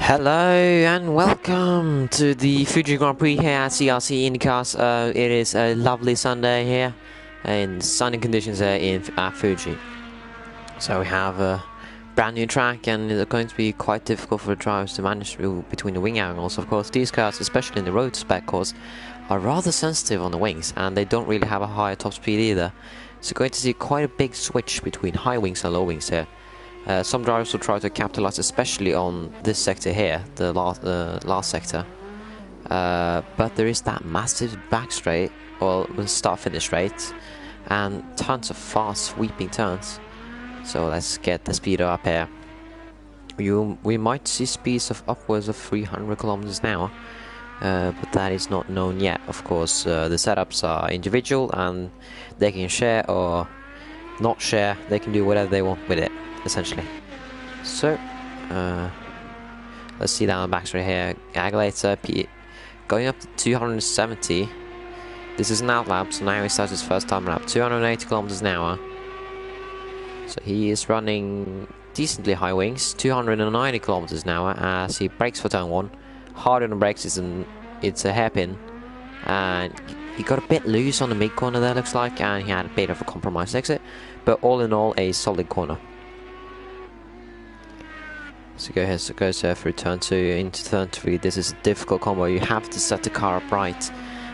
Hello and welcome to the Fuji Grand Prix here at CRC indycars. It is a lovely Sunday here in sunny conditions here at Fuji. So we have a brand new track and it's going to be quite difficult for the drivers to manage between the wing angles. Of course, these cars, especially in the road spec course, are rather sensitive on the wings and they don't really have a high top speed either. So you're going to see quite a big switch between high wings and low wings here. Some drivers will try to capitalize especially on this sector here, the last sector. But there is that massive back straight, or start-finish straight, and tons of fast sweeping turns. So let's get the speed up here. We might see speeds of upwards of 300 kilometers an hour, but that is not known yet. Of course, the setups are individual and they can share or not share. They can do whatever they want with it, essentially. So let's see down the back straight here. Agulator going up to 270. This is an out lap, so now he starts his first time lap. 280 kilometers an hour. So he is running decently high wings, 290 kilometers an hour as he brakes for turn 1. Hard on the brakes, it's a hairpin, and he got a bit loose on the mid corner there, looks like, and he had a bit of a compromised exit, but all in all a solid corner. So goes through turn 2 into turn 3. This is a difficult combo. You have to set the car up right,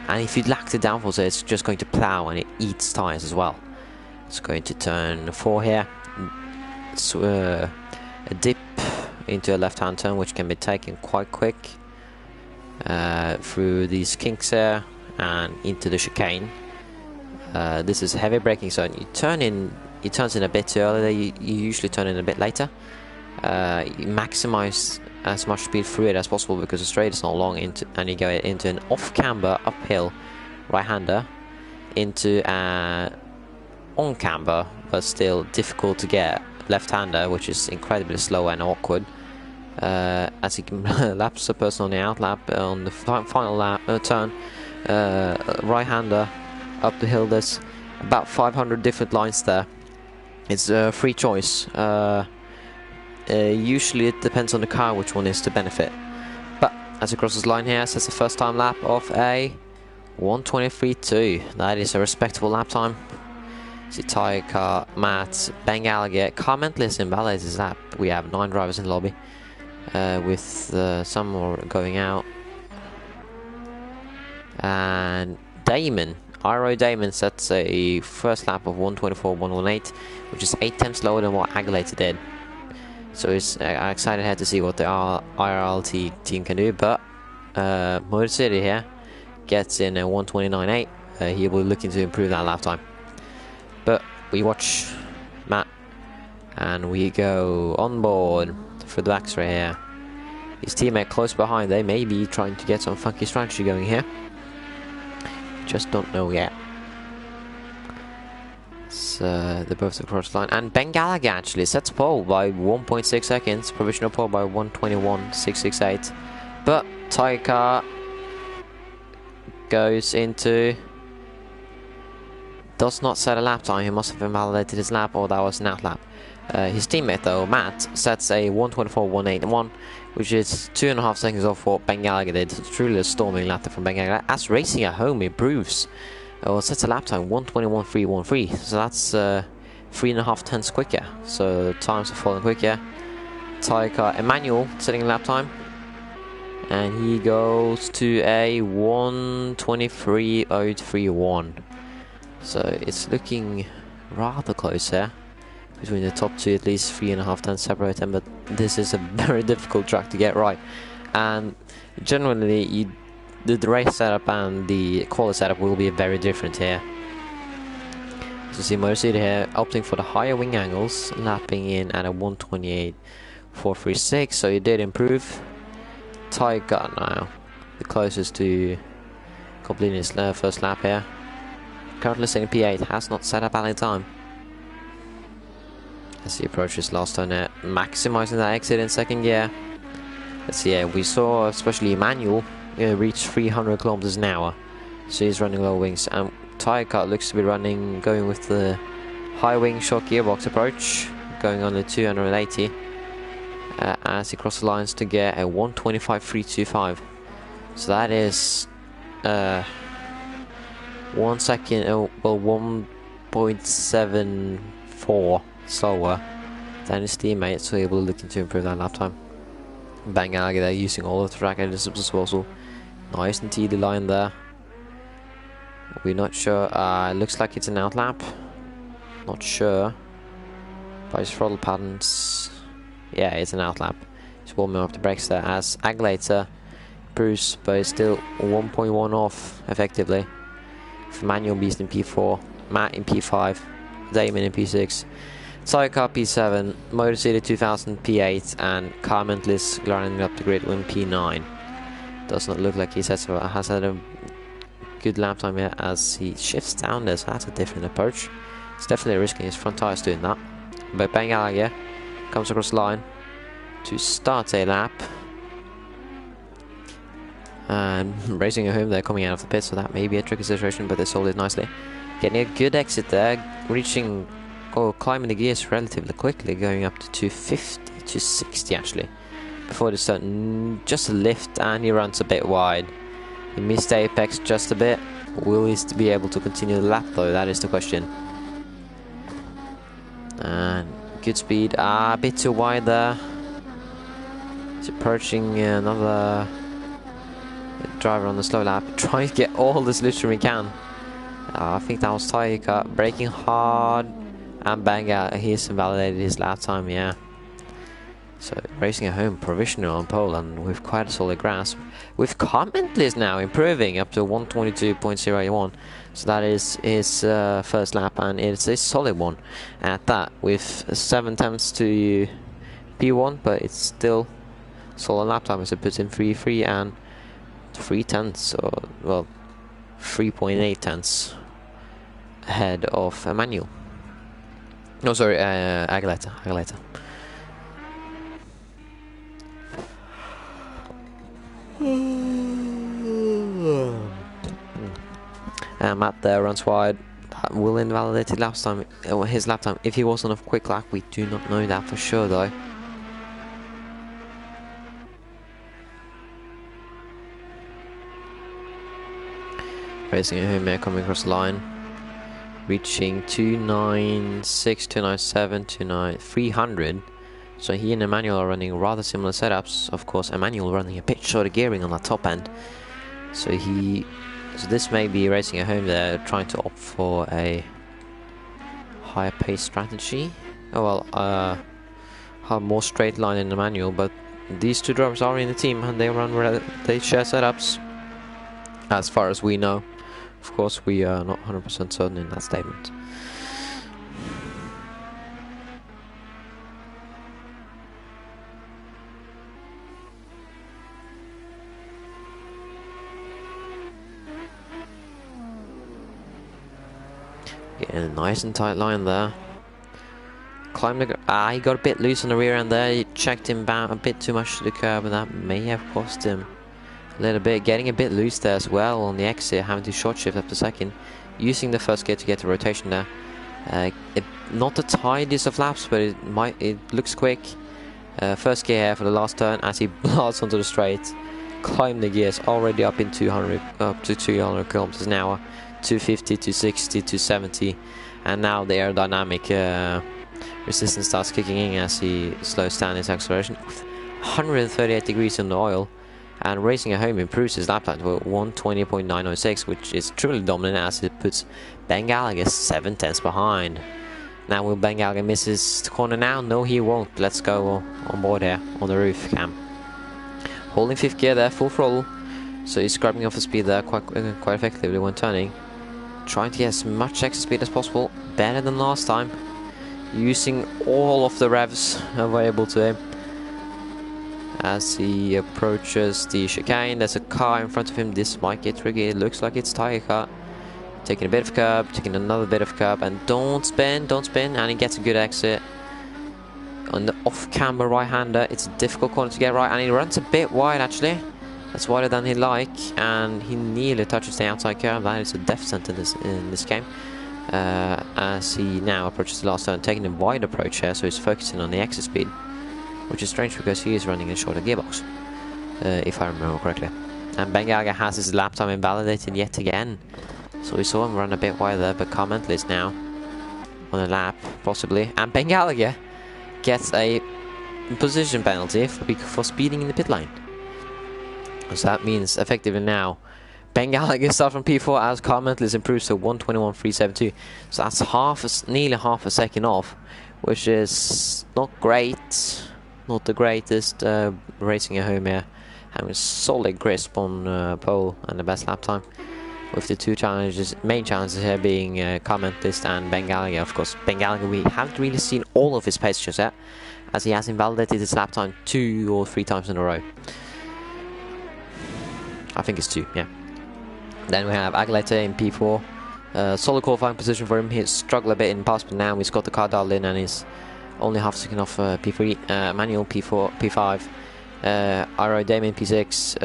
and if you lack the downforce, it's just going to plow and it eats tires as well. It's going to turn 4 here. It's a dip into a left-hand turn, which can be taken quite quick through these kinks here and into the chicane. This is a heavy braking zone. He turns in a bit too early. You usually turn in a bit later. You maximize as much speed through it as possible because the straight is not long, and you go into an off-camber uphill right-hander into an on-camber but still difficult to get left-hander, which is incredibly slow and awkward. As he laps the person on the out lap on the final lap turn, right-hander up the hill. There's about 500 different lines there. It's a free choice. Usually it depends on the car which one is to benefit. But as he crosses line here, sets the first time lap of a 1:23.2. That is a respectable lap time. See Tiger Car, Matt, Ben Gallagher, Car Mentalist invalidates his lap. We have 9 drivers in the lobby, with some more going out. And Damon, Iro Damon sets a first lap of 1:24.118, which is 8 tenths lower than what Agulator did. So it's excited here to see what the IRLT team can do. But Motor City here gets in a 1:29.8. He will be looking to improve that lap time. But we watch Matt and we go on board for the back straight here. His teammate close behind. They may be trying to get some funky strategy going here. Just don't know yet. So they're both across the line, and Ben Gallagher actually sets pole by 1.6 seconds, provisional pole by 1:21.668. But Tiger Car goes into, does not set a lap time. He must have invalidated his lap, or that was an out lap. His teammate though, Matt, sets a 1:24.181, which is 2.5 seconds off what Ben Gallagher did. It's truly a storming lap from Ben Gallagher. As racing at home improves, sets a lap time 1:21.313. So that's 3.5 tenths quicker. So times are falling quicker. Tiger Car Emmanuel setting a lap time, and he goes to a 1:23.031. So it's looking rather close here between the top 2, at least 3.5 tenths separate them, but this is a very difficult track to get right. And generally the race setup and the quality setup will be very different here. So see Motor City here opting for the higher wing angles, lapping in at a 1:28.436, so he did improve. Tiger Car now the closest to completing his first lap here. Currently sitting P8, has not set up any time. As he approaches last turn there, maximizing that exit in second gear. Let's see here, we saw especially Emmanuel reach 300 kilometers an hour, so he's running low wings, and Tiger Car looks to be going with the high wing short gearbox approach, going on the 280. as he crosses the lines to get a 1:25.325. So that is 1 second, well, 1.74 slower than his teammates, so he'll be looking to improve that lap time. Bang Gallagher there using all of the track at his disposal. Nice and tidy line there. We're not sure. It looks like it's an out lap. Not sure. By his throttle patterns, yeah, it's an out lap. He's warming up the brakes there as Aglater improves, but it's still 1.1 off effectively. For Manual Beast in P4, Matt in P5, Damon in P6, Cycar P7, Motor City 2000 P8, and Car Mentalist grinding up the grid in P9. Does not look like he has had a good lap time here as he shifts down there, so that's a different approach. It's definitely risking his front tires doing that. But Bang Gallagher comes across the line to start a lap. And racing a home there, coming out of the pit, so that may be a tricky situation, but they sold it nicely. Getting a good exit there, reaching, climbing the gears relatively quickly, going up to 250, 260 actually. Before this turn, just a lift, and he runs a bit wide. He missed the apex just a bit. Will he be able to continue the lap though? That is the question. And good speed, a bit too wide there. He's approaching another driver on the slow lap, trying to get all the solution we can. I think that was Tyre braking hard, and bang out, he's invalidated his lap time, yeah. So racing at home, provisional on pole, and with quite a solid grasp. With Mentalist now improving up to 1:22.01, so that is his first lap, and it's a solid one at that, with 7 tenths to P1, but it's still solid lap time as it puts in 3.3 and 3 tenths, or well, 3.8 tenths ahead of Emmanuel. No, sorry, Aglater. Matt there runs wide. That will invalidate his lap time. If he was on a quick lap, we do not know that for sure though. Racing at home there, coming across the line, reaching 296, 297, 300. So he and Emmanuel are running rather similar setups. Of course, Emmanuel running a bit shorter gearing on the top end. So this may be racing at home there, trying to opt for a higher pace strategy. Oh well, have more straight line in Emmanuel, but these two drivers are in the team and they share setups, as far as we know. Of course, we are not 100% certain in that statement. Getting a nice and tight line there. Climbed he got a bit loose on the rear end there. He checked him back a bit too much to the curb, and that may have cost him a little bit. Getting a bit loose there as well on the exit, having to short shift up to second, using the first gear to get the rotation there. Not the tidiest of laps, but it looks quick. First gear here for the last turn as he blasts onto the straight. Climb the gears, already up in up to 200 kilometers an hour, 250, 260, 270, and now the aerodynamic resistance starts kicking in as he slows down his acceleration. 138 degrees in the oil, and racing at home improves his lap time to 1:20.906, which is truly dominant as it puts Bang Gallagher 7 tenths behind. Now will Bang Gallagher miss his corner now? No, he won't. Let's go on board here on the roof cam. Holding 5th gear there, full throttle, so he's scrubbing off the speed there quite effectively when turning. Trying to get as much extra speed as possible, better than last time. Using all of the revs available to him. As he approaches the chicane, there's a car in front of him. This might get tricky. It looks like it's Tyre. Taking a bit of curb, taking another bit of curb, and don't spin, and he gets a good exit. On the off-camber right-hander, it's a difficult corner to get right, and he runs a bit wide actually. That's wider than he'd like, and he nearly touches the outside curve. That is a death sentence in this game. As he now approaches the last turn, taking a wide approach here, so he's focusing on the exit speed. which is strange because he is running a shorter gearbox, if I remember correctly. And Ben Gallagher has his lap time invalidated yet again. So we saw him run a bit wider, but comment list now on a lap, possibly. And Ben Gallagher gets a position penalty for speeding in the pit lane. So that means effectively now Ben Gallagher starts from P4 as comment list improves to 1:21.372. So that's nearly half a second off, which is not great. Not the greatest racing at home here. Having a solid grasp on pole and the best lap time. With the two main challenges here being comment list and Ben Gallagher. Of course, Ben Gallagher, we haven't really seen all of his paces yet, as he has invalidated his lap time 2 or 3 times in a row. I think it's 2, yeah. Then we have Aguilera in P4. Solid qualifying position for him. He's struggled a bit in past, but now he's got the car dialed in and he's only half a second off P3. Manuel P4, P5. Iro Damien P6.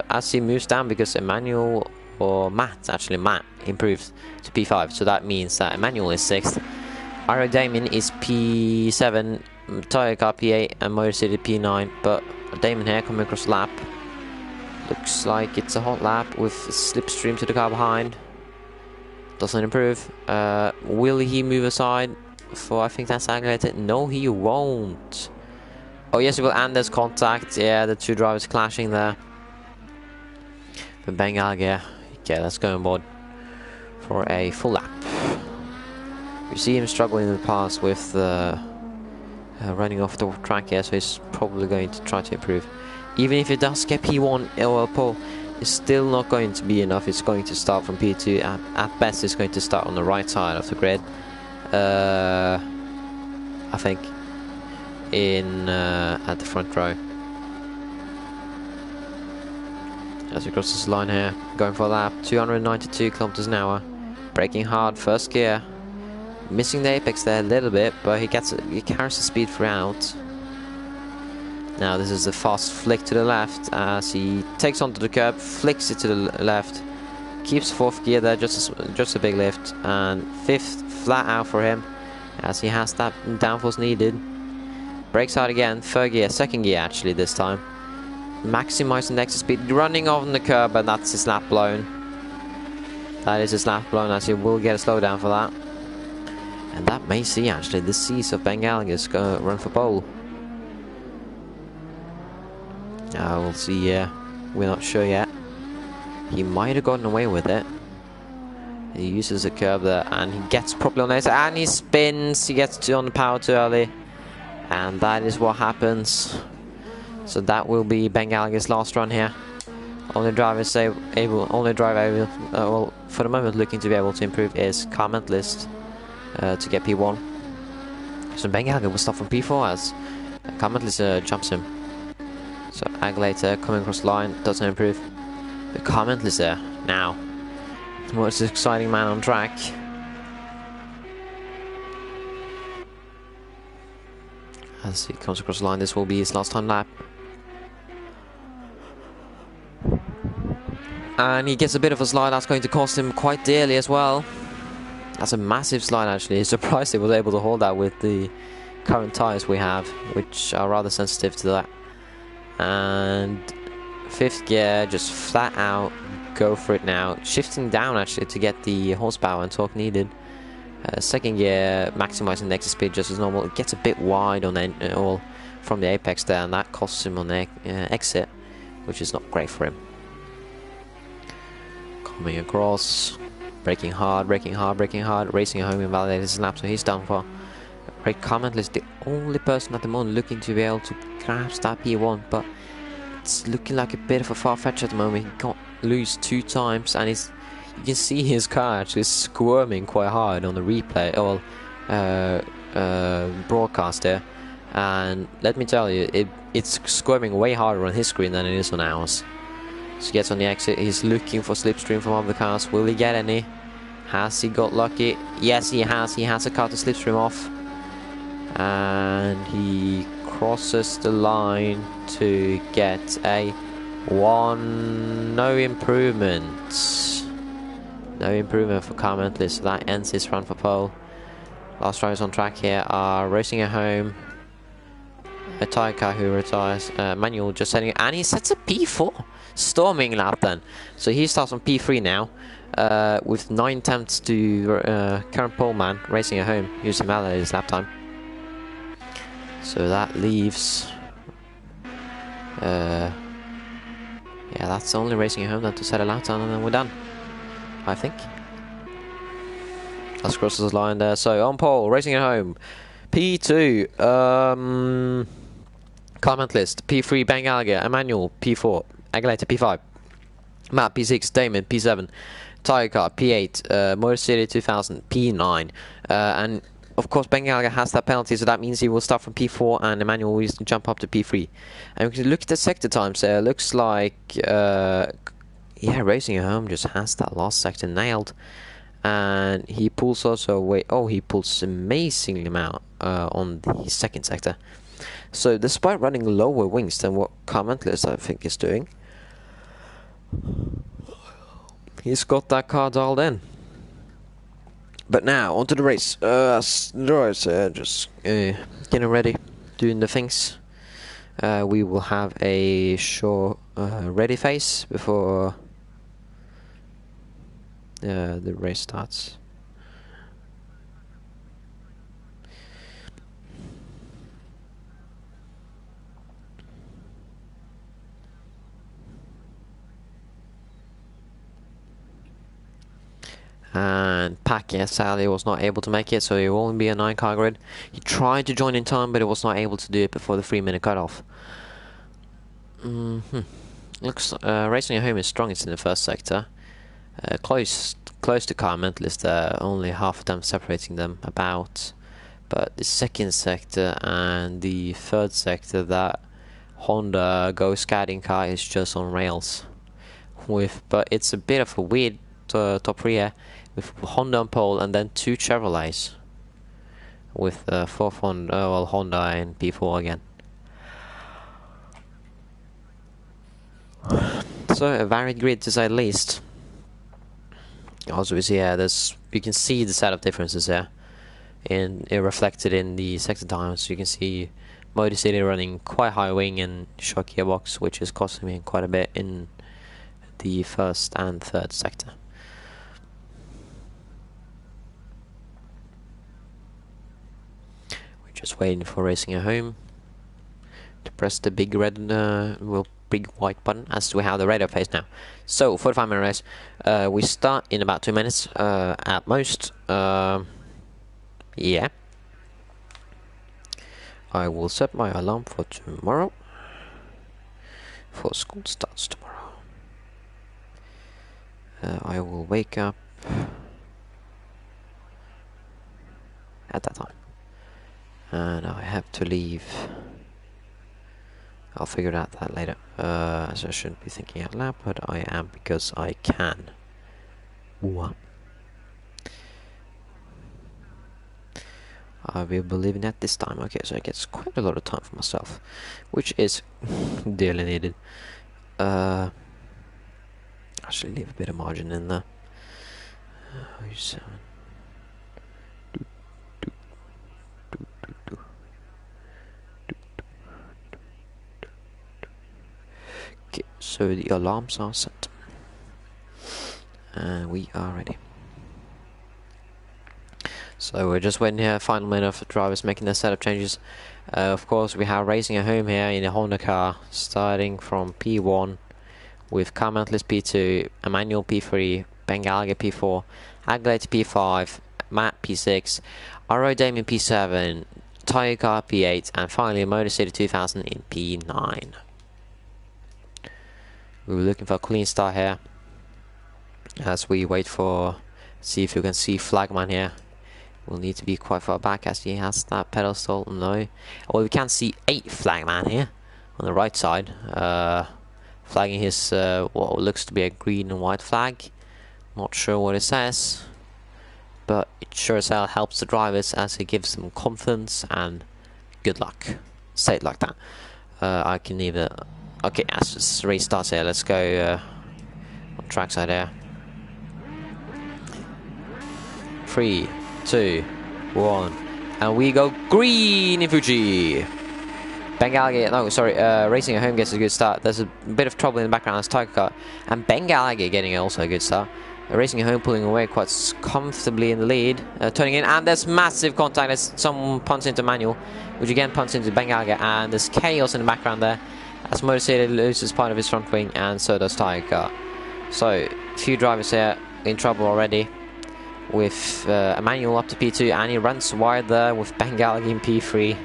As he moves down, because Emmanuel or Matt improved to P5, so that means that Emmanuel is 6th. Iro Damien is P7, Toyota P8, and Motor City P9. But Damien here coming across the lap. Looks like it's a hot lap with a slipstream to the car behind. Doesn't improve. Will he move aside for, I think that's Aguilera? No, he won't. Oh yes, he will, and there's contact. Yeah, the two drivers clashing there. But Ben Gallagher, okay, let's go on board for a full lap. You see him struggling in the past with running off the track here, so he's probably going to try to improve. Even if it does get P1 or pole, it's still not going to be enough. It's going to start from P2. At best, it's going to start on the right side of the grid. I think at the front row. As he crosses the line here, going for a lap, 292 kilometers an hour, braking hard, first gear, missing the apex there a little bit, but he carries the speed throughout. Now this is a fast flick to the left as he takes onto the curb, flicks it to the left, keeps 4th gear there, just a big lift, and 5th flat out for him as he has that downforce needed. Brakes hard again, 3rd gear, 2nd gear actually this time. Maximizing the exit speed, running on the curb, and that's his lap blown. That is his lap blown, as he will get a slowdown for that. And that may see actually the C's of Ben Gallagher's going to run for pole. We'll see, we're not sure yet. He might have gotten away with it. He uses a curb there and he gets properly on it, and he spins, he gets on the power too early. And that is what happens. So that will be Ben Gallagher's last run here. Only driver well, for the moment looking to be able to improve is comment list to get P1. So Ben Gallagher will stop from P4 as comment list jumps him. So Aguilera coming across the line, doesn't improve. The comment list there now. The most exciting man on track. As he comes across the line, this will be his last time lap. And he gets a bit of a slide that's going to cost him quite dearly as well. That's a massive slide actually. He's surprised he was able to hold that with the current tyres we have, which are rather sensitive to that. And 5th gear, just flat out, go for it now. Shifting down actually to get the horsepower and torque needed. 2nd gear, maximizing the exit speed just as normal. It gets a bit wide on the, from the apex there, and that costs him on the exit, which is not great for him. Coming across, braking hard, racing home, invalidated his lap, so he's done for. Great comment list, the only person at the moment looking to be able to grasp that P1, but it's looking like a bit of a far fetch at the moment. He got loose 2 times, and you can see his car actually squirming quite hard on the replay or broadcast there. And let me tell you, it's squirming way harder on his screen than it is on ours. So he gets on the exit, he's looking for slipstream from other cars. Will he get any? Has he got lucky? Yes, he has. He has a car to slipstream off. And he crosses the line to get a 1. No improvement. No improvement for comment list. So that ends his run for pole. Last drivers on track here are racing at home. A Thai car who retires. Manuel just setting, and he sets a P4, storming lap then. So he starts on P3 now, with 9 attempts to current pole man racing at home using Mallory's lap time. So that leaves. Yeah, that's only racing at home then to set a lap time, and then we're done, I think. That's crosses the line there. So on pole, racing at home, P2. Comment list: P3 Ben Gallagher, Emmanuel P4, Aguilera P5, Matt P6, Damon P7, Tiger Car P8, Motor City 2000 P9, and of course Ben Gallagher has that penalty, so that means he will start from P4 and Emmanuel will jump up to P3. And we can look at the sector times there. Looks like yeah, racing at home just has that last sector nailed, and he pulls also away. Oh, he pulls amazingly out on the second sector. So despite running lower wings than what Commentless I think is doing, he's got that car dialed in. But now onto the race. Just getting ready, doing the things. We will have a short ready phase before the race starts. And Pack, sadly was not able to make it, so it will only be a 9-car grid. He tried to join in time, but he was not able to do it before the 3-minute cutoff. Looks racing at home is strongest in the first sector. Close to car mentalist, only half of them separating them about. But the second sector and the third sector, that Honda Go Scatting car is just on rails. But it's a bit of a weird top rear, with Honda on pole and then 2 Chevrolets with fourth Honda and P4 again. So a varied grid to say the least. Also, we see you can see the setup differences there, and it reflected in the sector times. So you can see Motor City running quite high wing and short gearbox, which is costing me quite a bit in the first and third sector. Just waiting for racing at home to press the big red, big white button, as we have the radar phase now. So 45-minute race. We start in about 2 minutes at most. Yeah. I will set my alarm for tomorrow. For school starts tomorrow. I will wake up at that time. And I have to leave. I'll figure out that later. So I shouldn't be thinking out loud, but I am because I can. Ooh. I will be leaving at this time. Okay, so I get quite a lot of time for myself, which is dearly needed. I should leave a bit of margin in there. 7. Okay, so the alarms are set, and we are ready. So we're just waiting here, final minute of the drivers making their setup changes. Of course, we have racing at home here in a Honda car, starting from P1 with car mentalist P2, Emmanuel P3, Ben Gallagher P4, Aguilera P5, Matt P6, Aro Damien P7, Tiger Car P8, and finally Motor City 2000 in P9. We were looking for a clean start here as we wait for, see if you can see Flagman here. We'll need to be quite far back as he has that pedestal. No, well, we can see 8 Flagman here on the right side, flagging his what looks to be a green and white flag. Not sure what it says, but it sure as hell helps the drivers as it gives them confidence and good luck. Say it like that. I can either. Okay, as this race starts here, let's go on trackside here. 3, 2, 1, and we go green in Fuji. Bengali, no, sorry, Racing at Home gets a good start. There's a bit of trouble in the background. That's Tiger Car. And Bengali getting also a good start. Racing at Home pulling away quite comfortably in the lead. Turning in, and there's massive contact. There's someone punts into Manual, which again punts into Bengali. And there's chaos in the background there. As Motor City loses part of his front wing, and so does Tiger Car. So, a few drivers here in trouble already. With Emmanuel up to P2, and he runs wide there with Bengali in P3.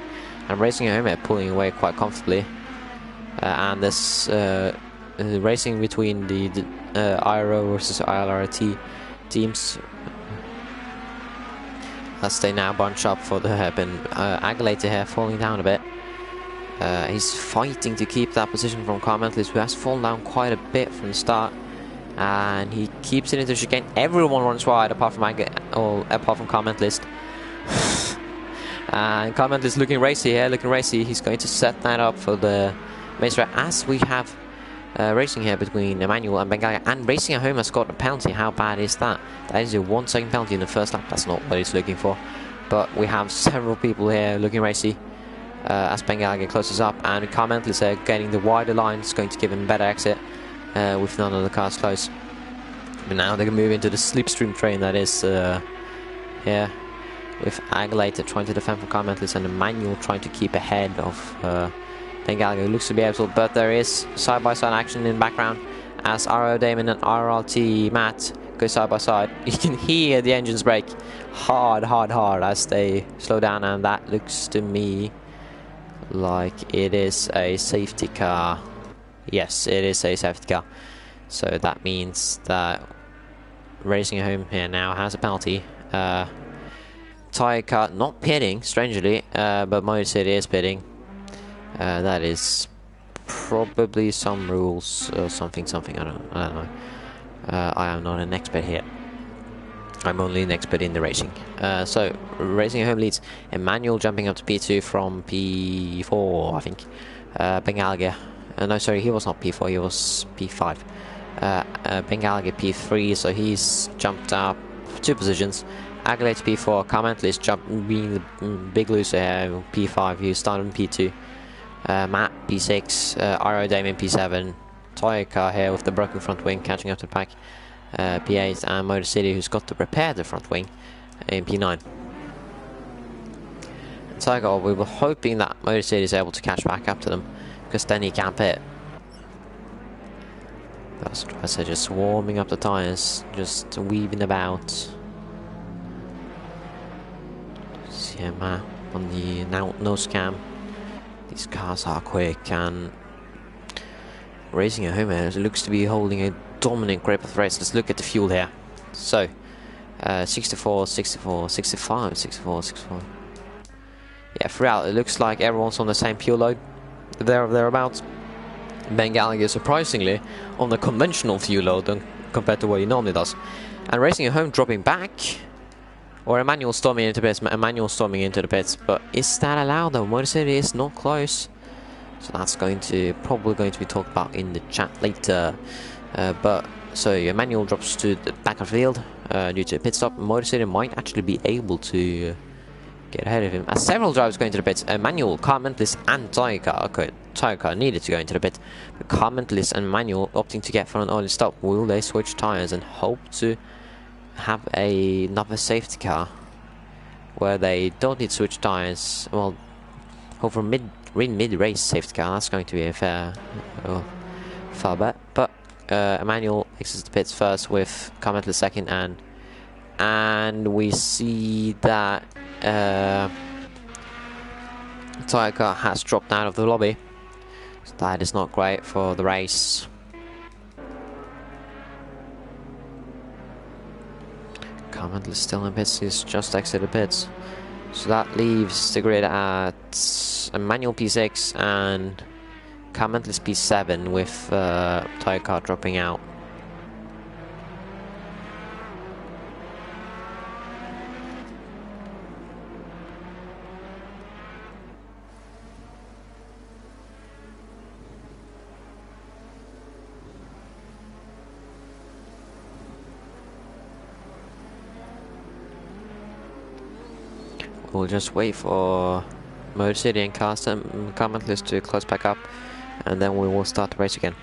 And Racing at Home here pulling away quite comfortably. And this racing between the IRO versus ILRT teams. As they now bunch up for the hairpin. Agulator here falling down a bit. He's fighting to keep that position from Car Mentalist, who has fallen down quite a bit from the start. And he keeps it into the chicane. Everyone runs wide apart from Car Mentalist. And Car Mentalist looking racy here, looking racy. He's going to set that up for the race track. As we have racing here between Emmanuel and Bengali. And Racing at Home has got a penalty. How bad is that? That is a 1 second penalty in the first lap. That's not what he's looking for. But we have several people here looking racy. As Bengali closes up. And Car Mentalist here getting the wider line. It's going to give him a better exit. With none of the cars close. But now they can move into the slipstream train that is here. With Agulator trying to defend from Car Mentalist and Emmanuel trying to keep ahead of Bengali, who looks to be able to, but there is side-by-side action in the background as RO Damon and RLT Matt go side-by-side. You can hear the engines brake hard as they slow down, and that looks to me like it is a safety car. Yes, it is a safety car. So that means that Racing at Home here now has a penalty. Tiger Car not pitting, strangely, but Motor City is pitting. That is probably some rules or something. I don't know. I am not an expert here. I'm only an expert in the racing. So Racing at Home leads. Emmanuel jumping up to P2 from P4, I think. Bengalga. No, sorry, he was not P4. He was P5. Bengalga P3, so he's jumped up 2 positions. Agulator P4, Car Mentalist being the big loser here, P5, he started in P2. Matt P6, RO Damon P7, Tiger Car here with the broken front wing catching up to the pack, P8, and Motor City, who's got to repair the front wing in P9. And Tiger, we were hoping that Motor City is able to catch back up to them, because then he can pit. Those drivers are just warming up the tyres, just weaving about. See him on the nose cam. These cars are quick, and Racing at Home here looks to be holding a dominant grip of the race. Let's look at the fuel here. So 64, 64, 65, 64, 64. Yeah, throughout it looks like everyone's on the same fuel load, thereabouts. Bengali surprisingly on the conventional fuel load compared to what he normally does. And Racing at Home dropping back. Or Emmanuel storming into the pits, but is that allowed though? Motor City is not close, so that's probably going to be talked about in the chat later. But so Emmanuel drops to the back of the field due to a pit stop. Motor City might actually be able to get ahead of him. As several drivers going to the pits, Emmanuel, Car Mentalist, and Tiger Car. Okay, Tiger Car needed to go into the pit, but Car Mentalist and Emmanuel opting to get for an early stop. Will they switch tires and hope to have another safety car where they don't need to switch tires? Well, hope for mid-race safety car. That's going to be a fair bet. But Emmanuel exits the pits first with Car Mentalist second, and we see that Tiger Car has dropped out of the lobby. So that is not great for the race. Car Mentalist still in pits, he's just exited pits. So that leaves the grid at Emmanuel P6 and Car Mentalist P7 with Tiger Car dropping out. We'll just wait for Motor City and car mentalist to close back up, and then we will start the race again.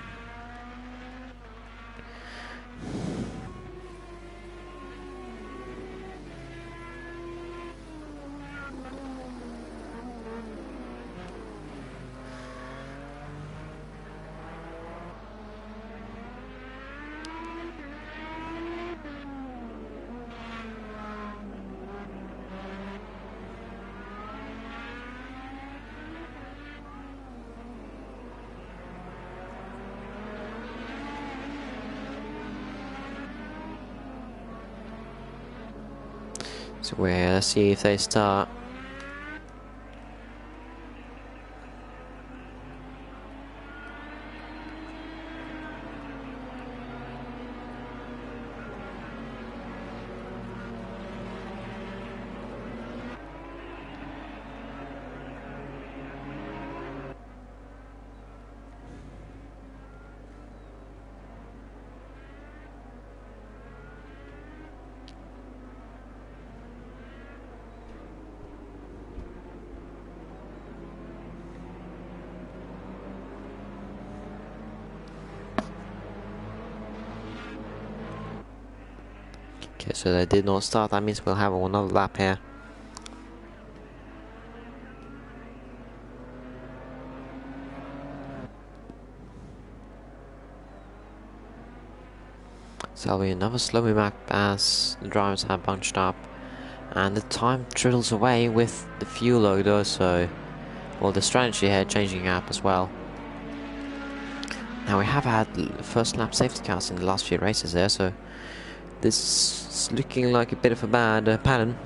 So let's see if they start. Okay, so they did not start. That means we'll have another lap here. So there'll be another slow map as the drivers have bunched up, and the time trickles away with the fuel load also. Well, the strategy here changing up as well. Now we have had first lap safety cars in the last few races there, so this is looking like a bit of a bad pattern.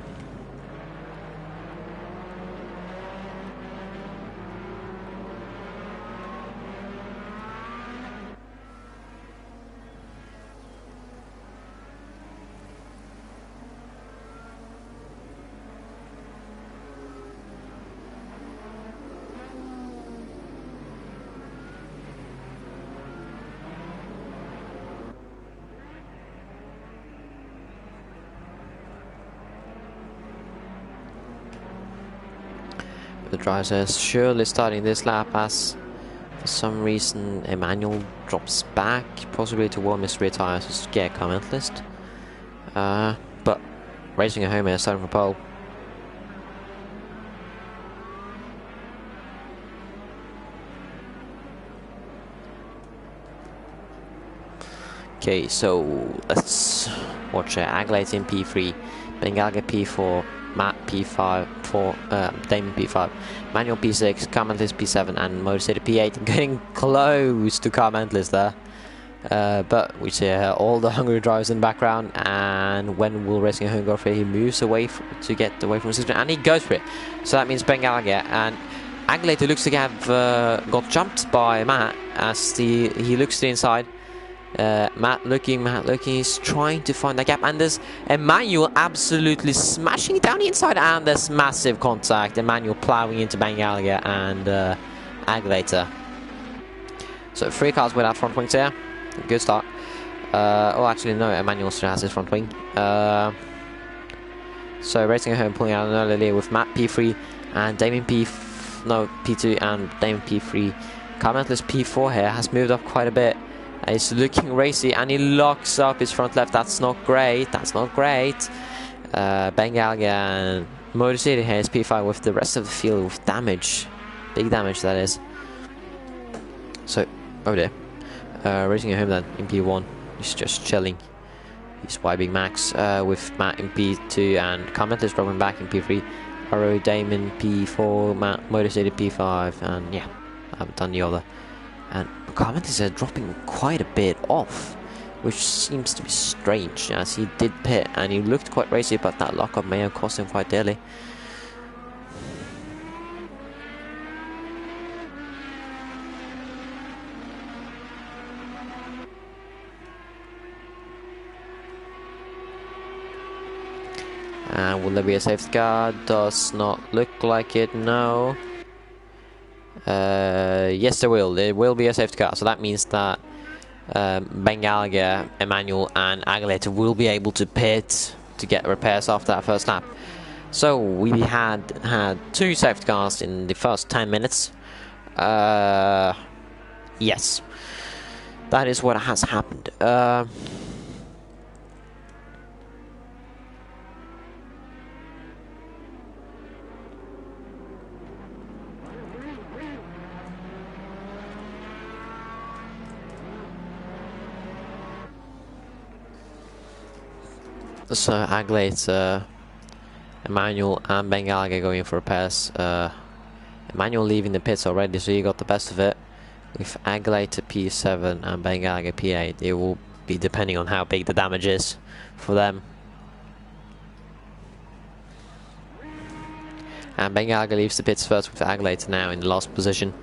The drivers are surely starting this lap as for some reason Emmanuel drops back, possibly to warm his rear tires to scare car mentalist. But racing at home here, starting from pole. Okay, so let's watch Aglate in P3, Bengalga P4, Matt P5, Damon P5, Manuel P6, car mentalist P7, and Motor City P8. Getting close to car mentalist there. But we see all the hungry drivers in the background, and when Will Racing at home go for it, he moves away to get away from the system, and he goes for it. So that means Ben Gallagher and Aguilator looks to have got jumped by Matt as he looks to the inside. Matt looking, he's trying to find that gap, and there's Emmanuel absolutely smashing down the inside, and there's massive contact. Emmanuel plowing into Ben Gallagher and Aguilator. So 3 cars without front wings here. Good start. Oh, actually, no, Emmanuel still has his front wing. So Racing at home pulling out an early lead with Matt P3 and Damien P2 and Damien P3. Car mentalist P4 here has moved up quite a bit. He's looking racy and he locks up his front left. That's not great. That's not great. Ben Gallagher and Motor City here is P5 with the rest of the field with damage. Big damage, that is. So, oh dear. Racing at home then in P1. He's just chilling. He's wiping Max with Matt in P2 and Comment is dropping back in P3. Arrow Damon P4, Matt Motor City P5, and yeah, I haven't done the other. And Comment is dropping quite a bit off, which seems to be strange as he did pit and he looked quite racy, but that lockup may have cost him quite dearly. And will there be a safety car? Does not look like it, no. Yes, there will. There will be a safety car, so that means that Ben Gallagher, Emmanuel, and Aguilator will be able to pit to get repairs after that first lap. So we had two safety cars in the first 10 minutes. Yes, that is what has happened. So Aglate, Emmanuel and Bengaliga going for repairs. Emmanuel leaving the pits already, so he got the best of it. With Aglate P7 and Bengaliga P8, it will be depending on how big the damage is for them. And Bengaliga leaves the pits first with Aglate now in the last position.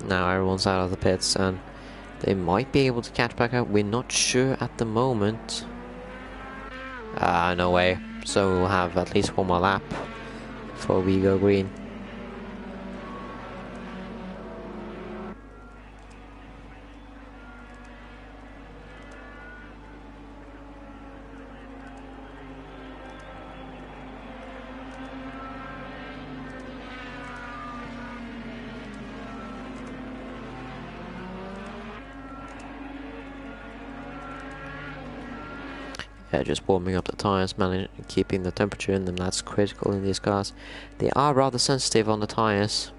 Now everyone's out of the pits and they might be able to catch back up. We're not sure at the moment. No way. So we'll have at least one more lap before we go green. Yeah, just warming up the tires, keeping the temperature in them, that's critical in these cars. They are rather sensitive on the tires,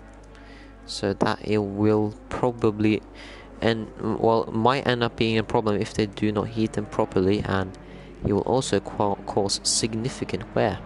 so that it will probably, might end up being a problem if they do not heat them properly, and it will also cause significant wear.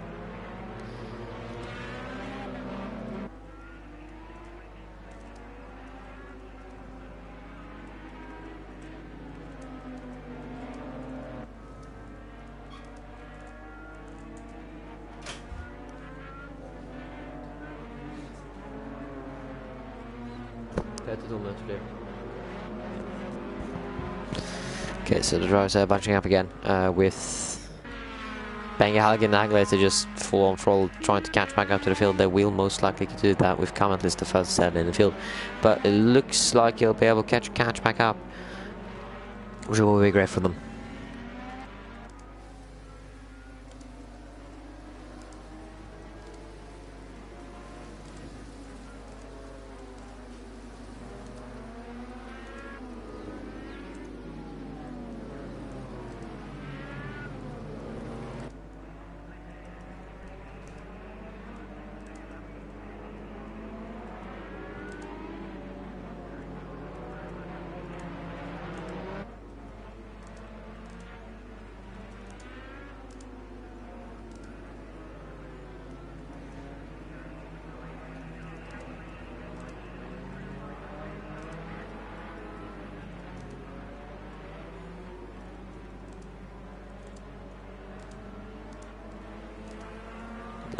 Okay, so the drivers are bunching up again with Bengaliga and Aglate just full on throttle trying to catch back up to the field. They will most likely do that with Commentless the first set in the field, but it looks like he'll be able to catch back up, which will be great for them.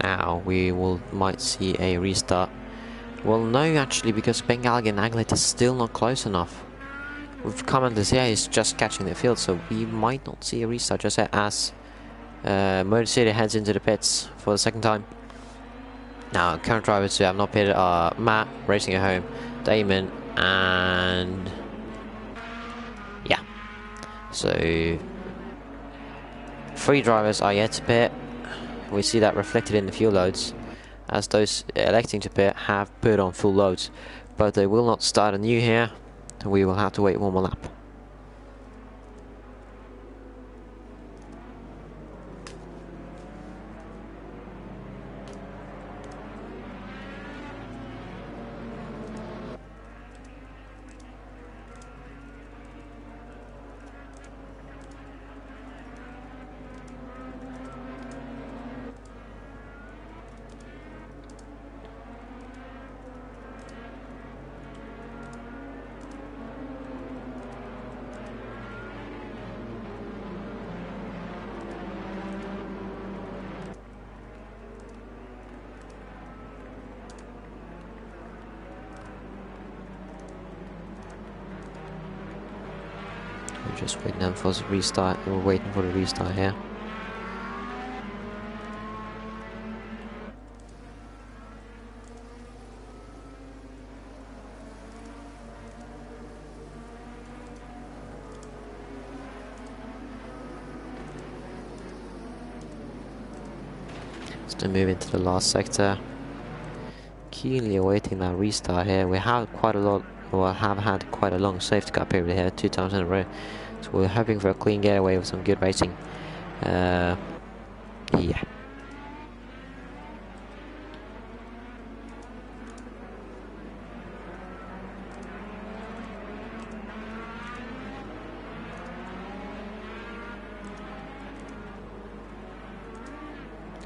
Now we might see a restart. Well, no, actually, because Bengaliga and Aglate is still not close enough. With Commanders here, he's just catching the field, so we might not see a restart just yet as Motor City heads into the pits for the second time. Now, current drivers who have not pitted are Matt, racing at home, Damon, and yeah. So 3 drivers are yet to pit. We see that reflected in the fuel loads, as those electing to pit have put on full loads, but they will not start anew here. We will have to wait one more lap. Just waiting then for the restart. We're waiting for the restart here. Still moving to the last sector. Keenly awaiting that restart here. We have quite a lot, well, have had quite a long safety car period here, 2 times in a row. So we're hoping for a clean getaway with some good racing. Yeah.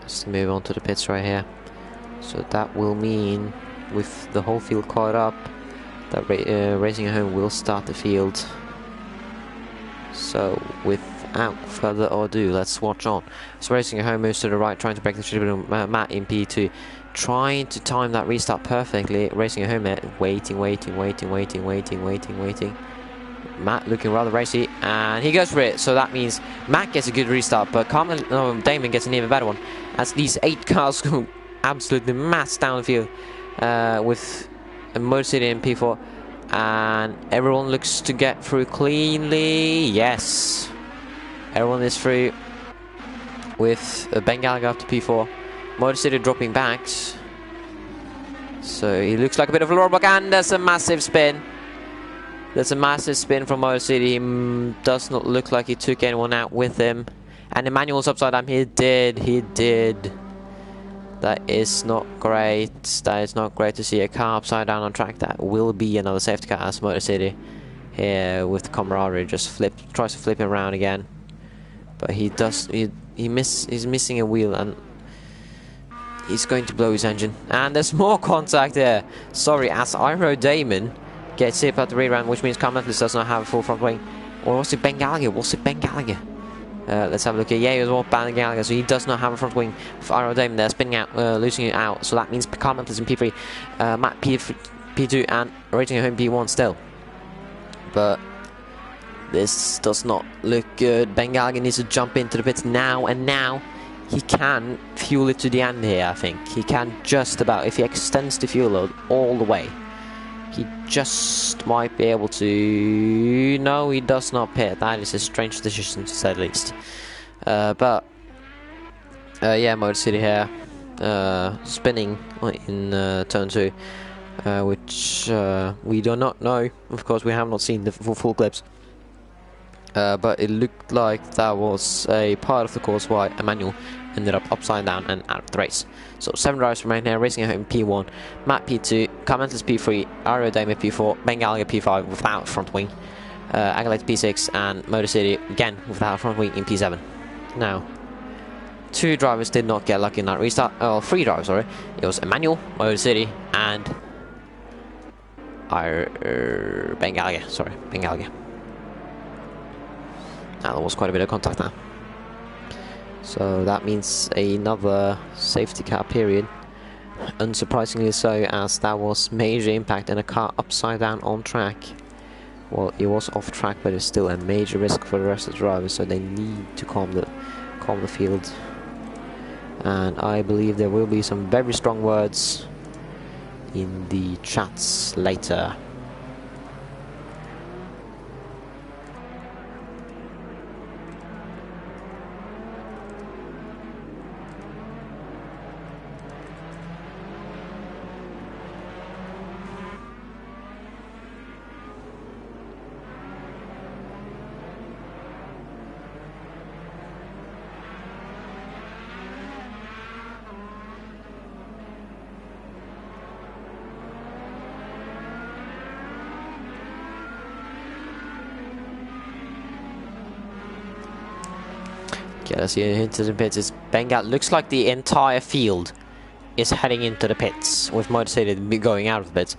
Let's move on to the pits right here. So that will mean, with the whole field caught up, that Racing at Home will start the field. So without further ado, let's watch on. So Racing at Home moves to the right, trying to break the tribunal. Matt in P2, trying to time that restart perfectly. Racing at Home waiting. Matt looking rather racy, and he goes for it. So that means Matt gets a good restart, but Damon gets an even better one, as these 8 cars go absolutely mass downfield with Motor City in P4, and everyone looks to get through cleanly. Yes, everyone is through with Ben Gallagher up to P4. Motor City dropping back, so he looks like a bit of a rollback, and there's a massive spin. There's a massive spin from Motor City. He does not look like he took anyone out with him. And Emmanuel's upside down. He did. That is not great. That is not great to see a car upside down on track. That will be another safety car as Motor City here with camaraderie just tries to flip him around again. But he's missing a wheel, and he's going to blow his engine. And there's more contact there. Sorry, as Iro Damon gets hit at the rear end, which means Carl Metlis does not have a full front wing. Or was it Ben Gallagher? Let's have a look here. Yeah, he was more Ben Gallagher, so he does not have a front wing. For Iro Damon there, spinning out, losing it out. So that means Carl Metlis in P3, Matt P2, and Racing at Home P1 still. But this does not look good. Ben Gallagher needs to jump into the pits now, and now he can fuel it to the end here, I think. He can just about, if he extends the fuel load all the way, he just might be able to. No, he does not pit. That is a strange decision, to say the least. Yeah, Motor City here, spinning in turn 2, which we do not know. Of course, we have not seen the full clips. But it looked like that was a part of the course why Emmanuel ended up upside down and out of the race. So 7 drivers remain here, Racing at Home P1, Matt P2, Carmentis P3, Ario Damon P4, Ben Gallagher P5 without front wing, Agalite P6, and Motor City again without front wing in P7. Now, 2 drivers did not get lucky in that restart. Oh, 3 drivers, sorry. It was Emmanuel, Motor City, and Ben Gallagher. Sorry, Ben Gallagher. Now, there was quite a bit of contact now. So that means another safety car period. Unsurprisingly so, as that was major impact and a car upside down on track. Well, it was off track, but it's still a major risk for the rest of the drivers, so they need to calm the field. And I believe there will be some very strong words in the chats later. Okay, let's see into the pits. It's Bengal. Looks like the entire field is heading into the pits, with Motor City going out of the pits.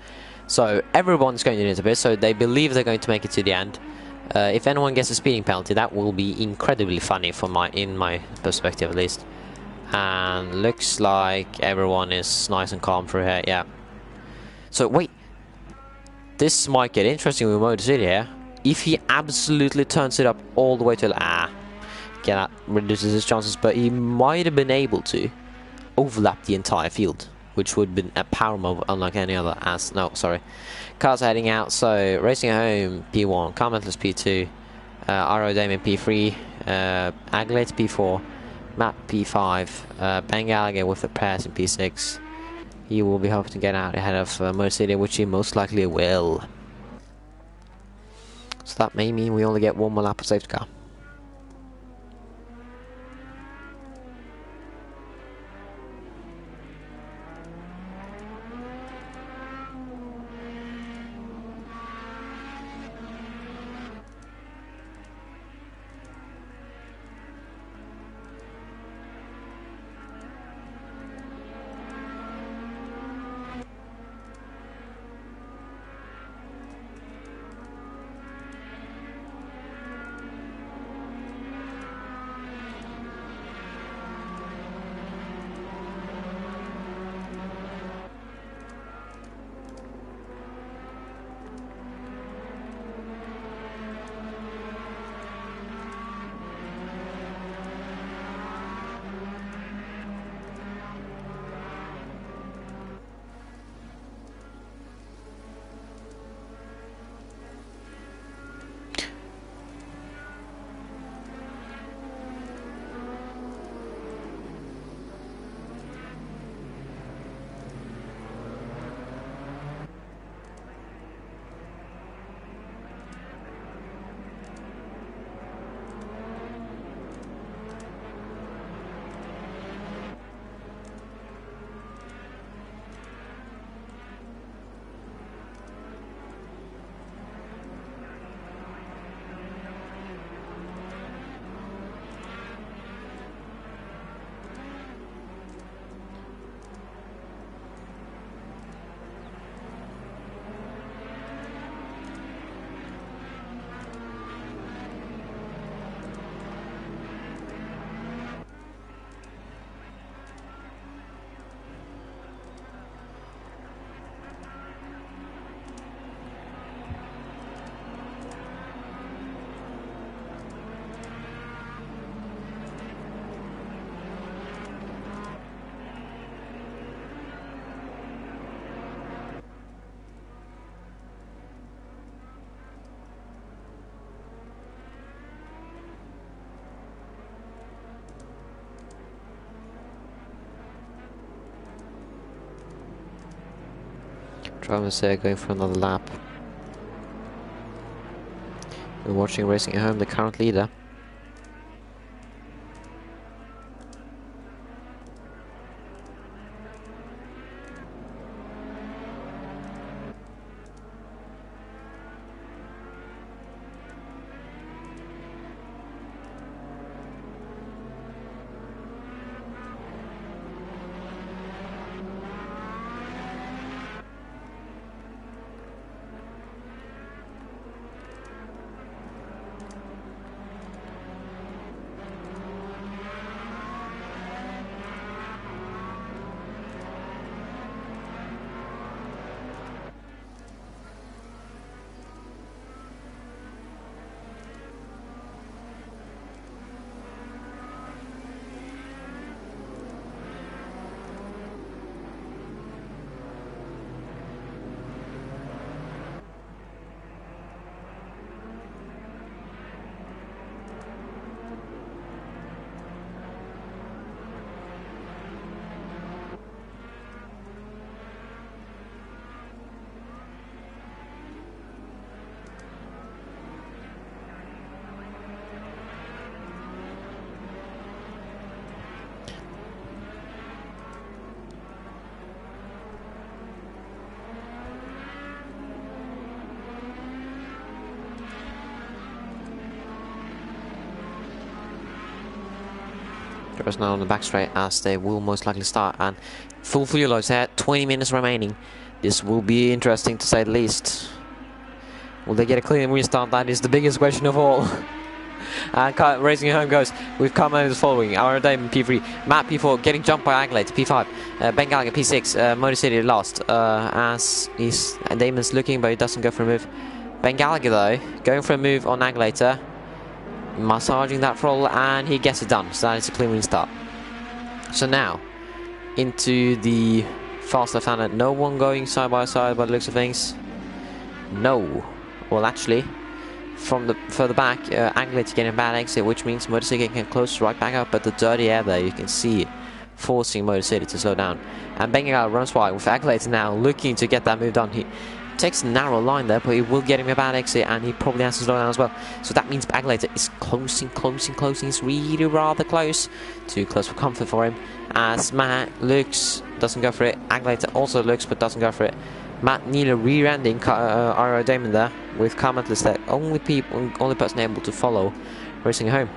So everyone's going into the pits, so they believe they're going to make it to the end. If anyone gets a speeding penalty, that will be incredibly funny in my perspective at least. And looks like everyone is nice and calm through here, yeah. So wait, this might get interesting with Motor City here. if he absolutely turns it up all the way to that reduces his chances, but he might have been able to overlap the entire field, which would have been a power move unlike any other. Cars heading out, so Racing Home P1, Carmentless P2, RO Damon P3, Aglate P4, Matt P5, Ben Gallagher with the press in P6. He will be hoping to get out ahead of Motor City, which he most likely will. So that may mean we only get one more lap of safety car. Drivers going for another lap. We're watching Racing at Home, the current leader. Drivers now on the back straight as they will most likely start, and full fuel loads here, 20 minutes remaining. This will be interesting to say the least. Will they get a clean restart? That is the biggest question of all. And Racing Home goes with Carmen is following. Our Damon P3, Matt P4 getting jumped by Aglate, P5, Ben Gallagher P6, Motor City last. As Damon's looking, but he doesn't go for a move. Ben Gallagher though, going for a move on Aglater, massaging that throttle, and he gets it done. So that is a clean restart. So now, into the fast left-hander. No one going side by side by the looks of things. No. Well, actually, from the further back, Aglater getting a bad exit, which means Motor City can close right back up. But the dirty air there, you can see it, forcing Motor City to slow down. And Ben Gallagher runs wide with Aglater now looking to get that move done. He takes a narrow line there, but he will get him a bad exit, and he probably has to slow down as well. So that means Aglater is closing. It's really rather close. Too close for comfort for him. As Matt looks, doesn't go for it. Aglater also looks, but doesn't go for it. Matt nearly rear-ending R.O. Damon there with Carmentless there. Only person able to follow racing home.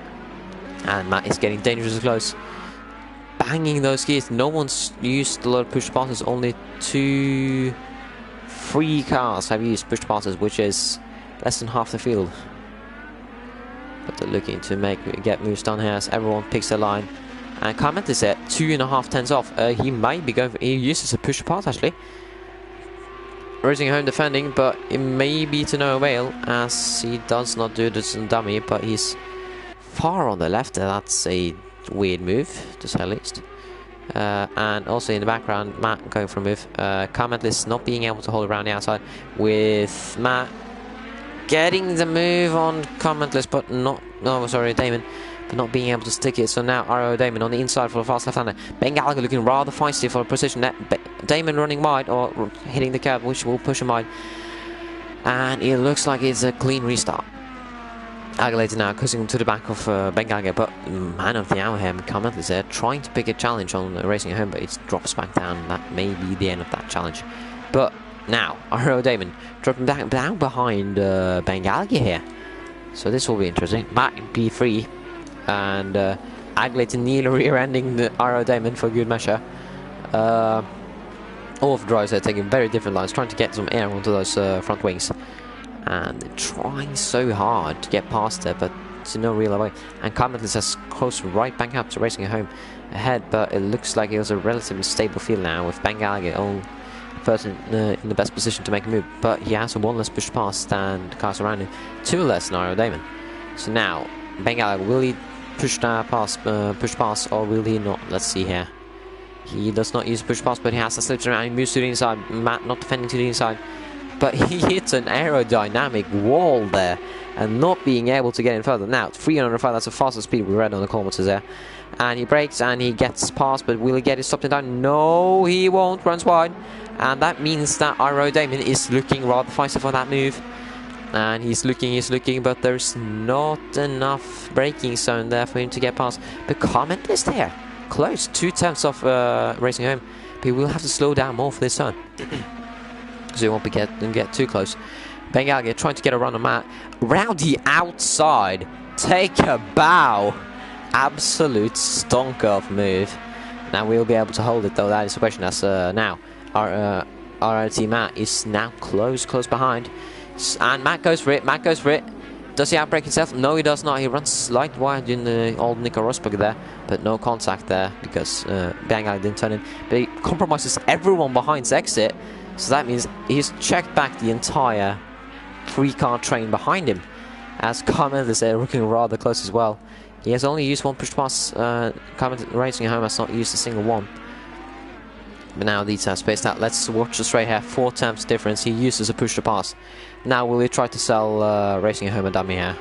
And Matt is getting dangerously close. Banging those gears. No one's used a lot of push passes. Only 3 cars have used push passes, which is less than half the field. But they're looking to get moves done here as everyone picks their line. And Carment is at 2.5 tenths off. He might be going for, he uses a push pass actually. Racing home defending, but it may be to no avail as he does not do this in dummy, but he's far on the left. That's a weird move, to say the least. And also in the background, Matt going for a move. Carmentless not being able to hold around the outside, with Matt getting the move on Carmentless, but not, no, sorry, Damon, but not being able to stick it. So now R.O. Damon on the inside for a fast left-hander. Ben Gallagher looking rather feisty for a position. Damon running wide, or hitting the curb, which will push him wide. And it looks like it's a clean restart. Aglater now cutting to the back of Ben Gallagher, but man of the hour here, Carmentless there, trying to pick a challenge on racing home, but it drops back down. That may be the end of that challenge. But now, R.O. Damon dropping back down behind Ben Gallagher here. So this will be interesting. Matt in P3, and Aglater nearly rear-ending the R.O. Damon for good measure. All of the drivers are taking very different lines, trying to get some air onto those front wings. And they're trying so hard to get past there, but to no real way. And Carmentless has close right back up to racing home ahead, but it looks like it was a relatively stable field now, with Ben Gallagher all first in the best position to make a move. But he has one less push pass than the cars around him, 2 less than R.O. Damon. So now, Ben Gallagher, will he push pass, or will he not? Let's see here. He does not use push pass, but he has to slip around. He moves to the inside. Matt not defending to the inside. But he hits an aerodynamic wall there and not being able to get in further. Now, 305, that's the fastest speed we read on the kilometers there. And he brakes and he gets past, but will he get it stopped and down? No, he won't. Runs wide. And that means that R.O. Damon is looking rather feisty for that move. And he's looking, but there's not enough braking zone there for him to get past. But Carment is there. Close. 2 tenths off racing home. But he will have to slow down more for this turn. So he won't get too close. Ben Gallagher trying to get a run on Matt. Round the outside. Take a bow. Absolute stonker of move. Now we'll be able to hold it though. That is the question. As now our RRT Matt is now close behind. And Matt goes for it. Does he outbrake himself? No, he does not. He runs slight wide in the old Nico Rosberg there, but no contact there because Ben Gallagher didn't turn in. But he compromises everyone behind's exit. So that means he's checked back the entire 3-car train behind him. As Carmen is looking rather close as well. He has only used one push pass. Carmen racing home has not used a single one. But now these are spaced out. Let's watch the straight here. 4 times difference. He uses a push to pass. Now will he try to sell racing home a dummy here?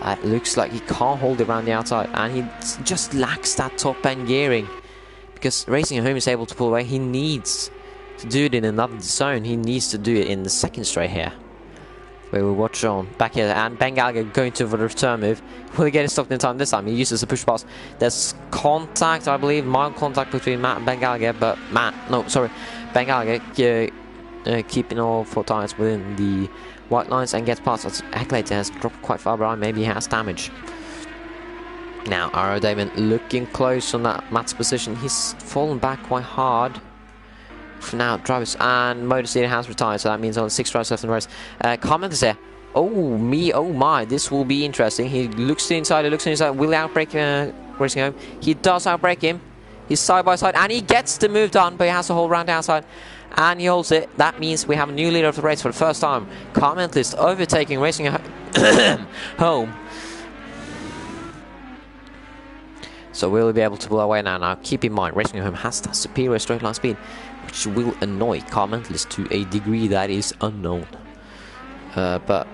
That looks like he can't hold it around the outside, and he just lacks that top end gearing. Because racing home is able to pull away. He needs to do it in another zone. He needs to do it in the second straight here. We will watch on back here, and Ben Gallagher going to the return move. Will he get it stopped in time this time? He uses a push pass. There's contact, I believe, mild contact between Matt and Ben Gallagher, but Ben Gallagher keeping all 4 tires within the white lines and gets past. Aglater has dropped quite far behind. Maybe he has damage. Now R.O. Damon looking close on that Matt's position. He's fallen back quite hard. For now, drivers and Motor City has retired, so that means only 6 drivers left in the race. Comment is there. Oh my, this will be interesting. He looks to the inside, Will he outbrake racing home? He does outbrake him. He's side by side, and he gets the move done, but he has to hold round the outside. and he holds it. That means we have a new leader of the race for the first time. Car Mentalist overtaking Racing Home. So we'll be able to pull away now. Now keep in mind, Racing Home has that superior straight line speed, which will annoy Car Mentalist to a degree that is unknown. But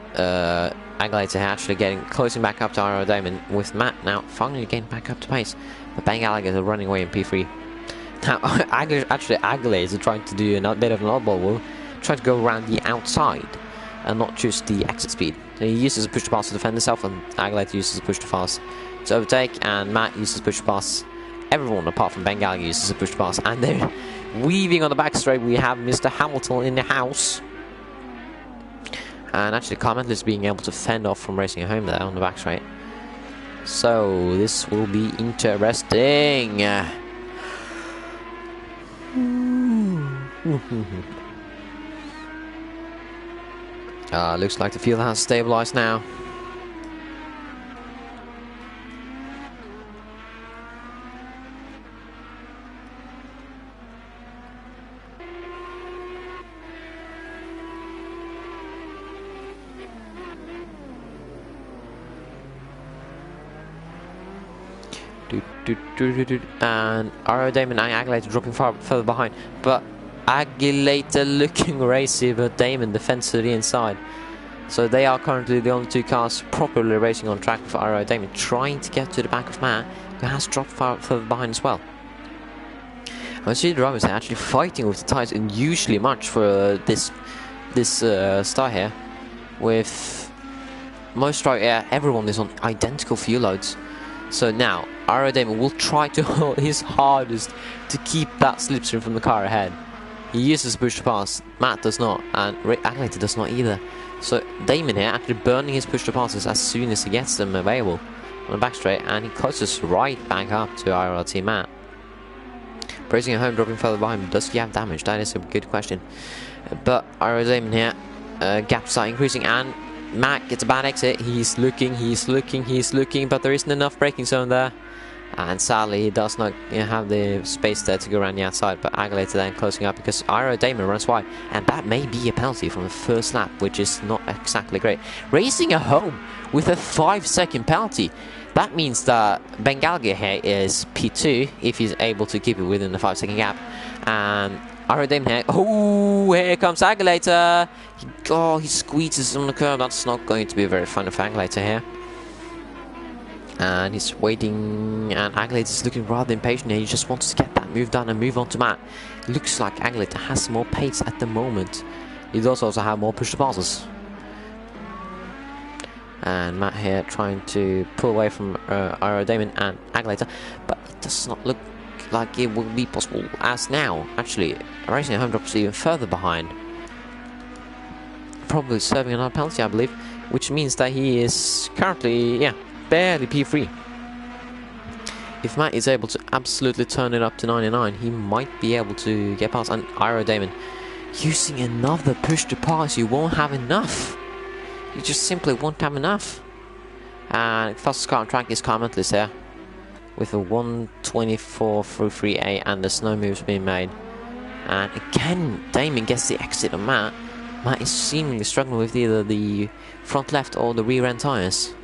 Agalator actually closing back up to Aerodamon, with Matt now finally getting back up to pace. But Bang Alligator running away in P3. Now, actually, Agalator trying to do a bit of an oddball move, trying to go around the outside and not choose the exit speed. So he uses a push to pass to defend himself, and Agalator uses a push to pass to overtake, and Matt uses a push to pass. Everyone apart from Ben Gallagher uses a push to pass, and they're weaving on the back straight. We have Mr. Hamilton in the house. And actually, Car Mentalist being able to fend off from Racing Home there on the back straight. So, this will be interesting. Looks like the field has stabilized now. And Aerodamon and Agalator dropping further behind, but Agalator looking racy, but Damon defends to the inside. So they are currently the only two cars properly racing on track for Aerodamon, trying to get to the back of Matt, who has dropped further behind as well. I see the drivers are actually fighting with the tyres unusually much for this start here, with everyone is on identical fuel loads. So now Aerodamon will try to hold his hardest to keep that slipstream from the car ahead. He uses push to pass, Matt does not, and Agalator does not either. So Damon here actually burning his push to passes as soon as he gets them available on the back straight, and he closes right back up to IRLT Matt. Racing Home dropping further behind. Does he have damage? That is a good question. But Aerodamon here, gaps are increasing, and Matt gets a bad exit. He's looking, but there isn't enough braking zone there. And sadly, he does not have the space there to go around the outside. But Agalator then closing up because Aerodamon runs wide. And that may be a penalty from the first lap, which is not exactly great. Racing Home with a 5-second penalty. That means that Ben Gallagher here is P2 if he's able to keep it within the 5-second gap. And Aerodamon here. Oh, here comes Agalator. He squeezes on the curb. That's not going to be very fun for Agalator here. And he's waiting, and Agalator is looking rather impatient here. He just wants to get that move done and move on to Matt. Looks like Agalator has more pace at the moment. He does also have more push to passes. And Matt here trying to pull away from Aerodamon and Agalator, but it does not look like it will be possible, as now actually Racing Home drops even further behind, probably serving another penalty, I believe, which means that he is currently barely P3. If Matt is able to absolutely turn it up to 99, he might be able to get past. And Aerodamon using another push to pass. You won't have enough. You just simply won't have enough. And fastest car on track is Car Mentalist here, with a 1:24 through 3A, and the snow moves being made. And again, Damon gets the exit on Matt. Matt is seemingly struggling with either the front left or the rear end tyres.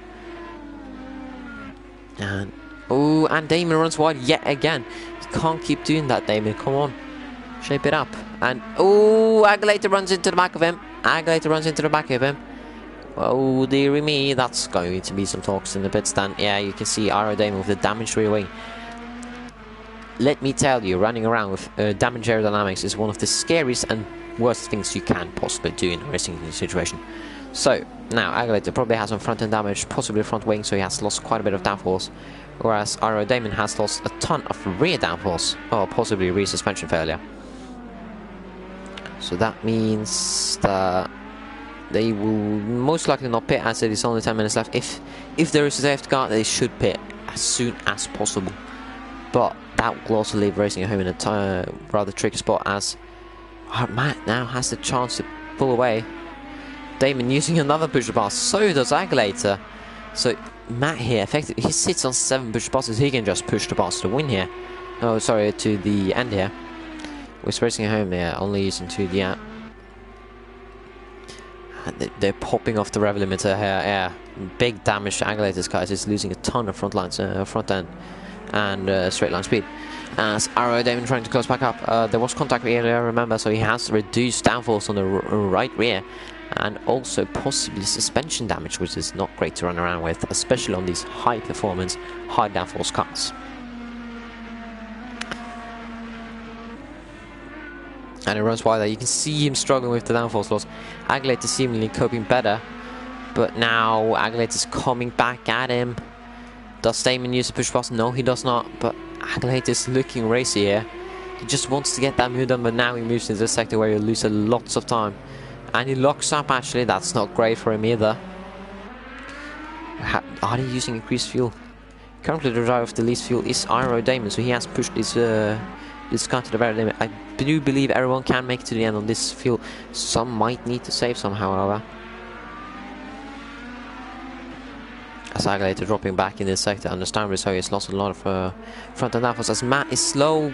And and Damon runs wide yet again. You can't keep doing that, Damon. Come on, shape it up. And Agalator runs into the back of him. Oh dearie me, that's going to be some talks in the pit stand. Yeah, you can see Aerodamon with the damaged rear wing. Let me tell you, running around with damaged aerodynamics is one of the scariest and worst things you can possibly do in a racing situation. So now Agalator probably has some front end damage, possibly front wing, so he has lost quite a bit of downforce, whereas Aerodamon has lost a ton of rear downforce, or possibly rear suspension failure. So that means that they will most likely not pit, as it is only 10 minutes left. If there is a safety car, they should pit as soon as possible. But that will also leave Racing Home in a rather tricky spot, as Matt now has the chance to pull away. Damon using another push to pass, so does Agalator. So Matt here, effectively, he sits on 7 push to passes. He can just push to pass to win here. Oh, sorry, to the end here. With racing home there, only using 2, yeah. And they're popping off the rev limiter here, yeah. Big damage to Agulator's car. It's losing a ton of front end and straight line speed. As Arrow Damon trying to close back up. There was contact earlier, remember, so he has reduced downforce on the right rear. And also possibly suspension damage, which is not great to run around with, especially on these high performance, high downforce cars. And it runs wide there. You can see him struggling with the downforce loss. Agulator seemingly coping better, but now Agulator's coming back at him. Does Damon use a push pass? No, he does not, but Agulator's looking racy here. He just wants to get that move done, but now he moves into a sector where he'll lose lots of time. And he locks up, actually. That's not great for him either. Are they using increased fuel? Currently the driver of the least fuel is Iro Damon, so he has pushed his car to the very limit. I do believe everyone can make it to the end on this fuel. Some might need to save somehow, however. As Agulator dropping back in this sector, understandably so, he's lost a lot of front end downforce. As Matt is slow,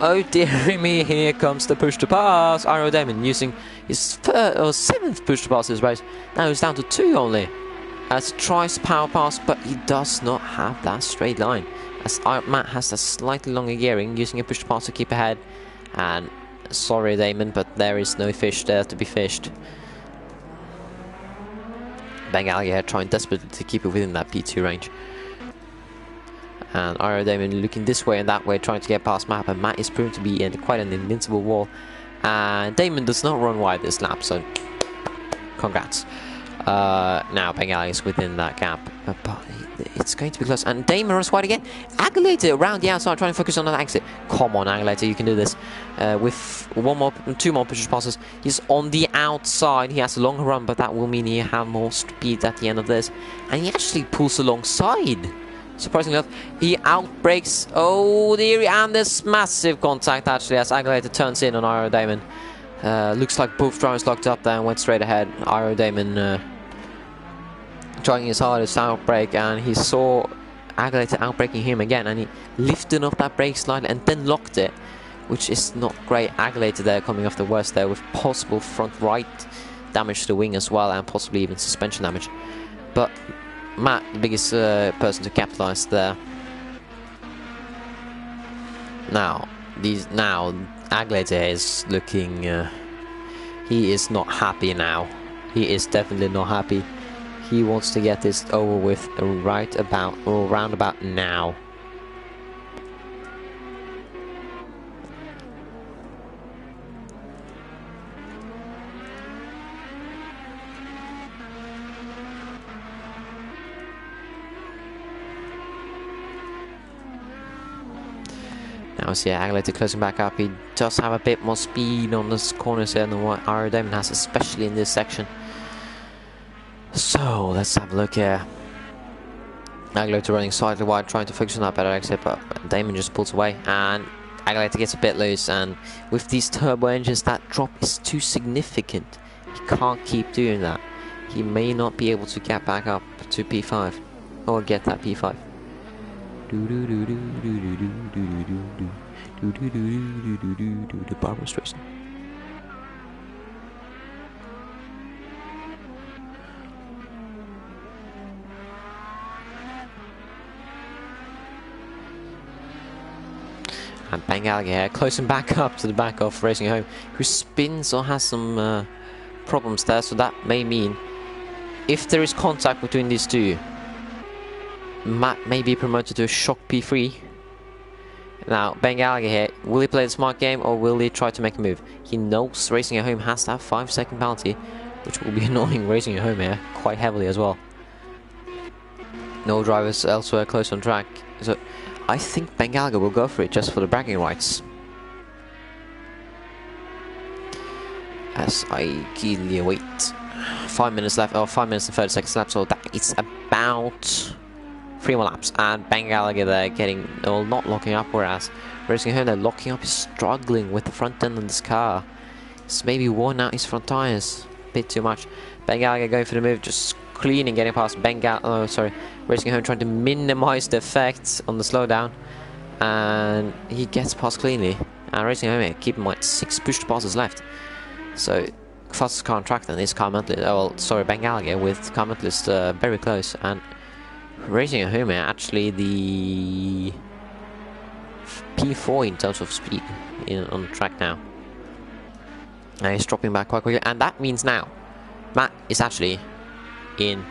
Oh dear me, here comes the push to pass. Iro Damon using his 7th push to pass this race. Now he's down to 2 only. As tries power pass, but he does not have that straight line. As Matt has a slightly longer gearing, using a push to pass to keep ahead. And sorry Damon, but there is no fish there to be fished. Bengali here trying desperately to keep it within that P2 range. And Iro Damon looking this way and that way, trying to get past Matt, and Matt is proven to be in quite an invincible wall. And Damon does not run wide this lap, so congrats. Now Bengali is within that gap, but it's going to be close. And Damon runs wide again. Agulator around the outside, trying to focus on that exit. Come on, Agulator, you can do this. With 2 more push passes, he's on the outside. He has a longer run, but that will mean he has more speed at the end of this. And he actually pulls alongside. Surprisingly enough, he outbrakes. Oh dear, and there's massive contact actually as Agulator turns in on Iro Damon. Looks like both drivers locked up there and went straight ahead. Iro Damon trying his hardest to outbrake, and he saw Agulator outbraking him again, and he lifted off that brake slightly and then locked it, which is not great. Agulator there coming off the worst there with possible front right damage to the wing as well, and possibly even suspension damage. But Matt, the biggest person to capitalize there. Now Agulator is looking. He is not happy now. He is definitely not happy. He wants to get this over with right about or round about now. Now see Agulator closing back up. He does have a bit more speed on this corners here than what Iro Damon has, especially in this section. So let's have a look here. Agulator running slightly wide, trying to focus on that better exit, but Damon just pulls away, and Agulator gets a bit loose. And with these turbo engines, that drop is too significant. He can't keep doing that. He may not be able to get back up to P5 or get that P5. Barbara Streisand. And Bengali here, closing back up to the back of Racing Home, who spins or has some problems there, so that may mean if there is contact between these two, Matt may be promoted to a shock P3. Now, Bengali here, will he play the smart game or will he try to make a move? He knows Racing at Home has that 5-second penalty, which will be annoying Racing at Home here quite heavily as well. No drivers elsewhere close on track, so I think Bengali will go for it just for the bragging rights. As I keenly await 5 minutes left, or 5 minutes and 30 seconds left, so that is about 3 more laps, and Bengali there getting, well, not locking up, whereas Racing Home, they're locking up, is struggling with the front end of this car. It's maybe worn out his front tires a bit too much. Bengali going for the move, just cleaning, getting past Racing Home, trying to minimize the effects on the slowdown, and he gets past cleanly. and Racing Home here, keep in mind 6 push passes left. So fastest car on track then is Car Mentalist, Bengaliga with Car Mentalist very close, and Racing Home here actually the P4 in terms of speed on track now. And he's dropping back quite quickly, and that means now Matt is actually in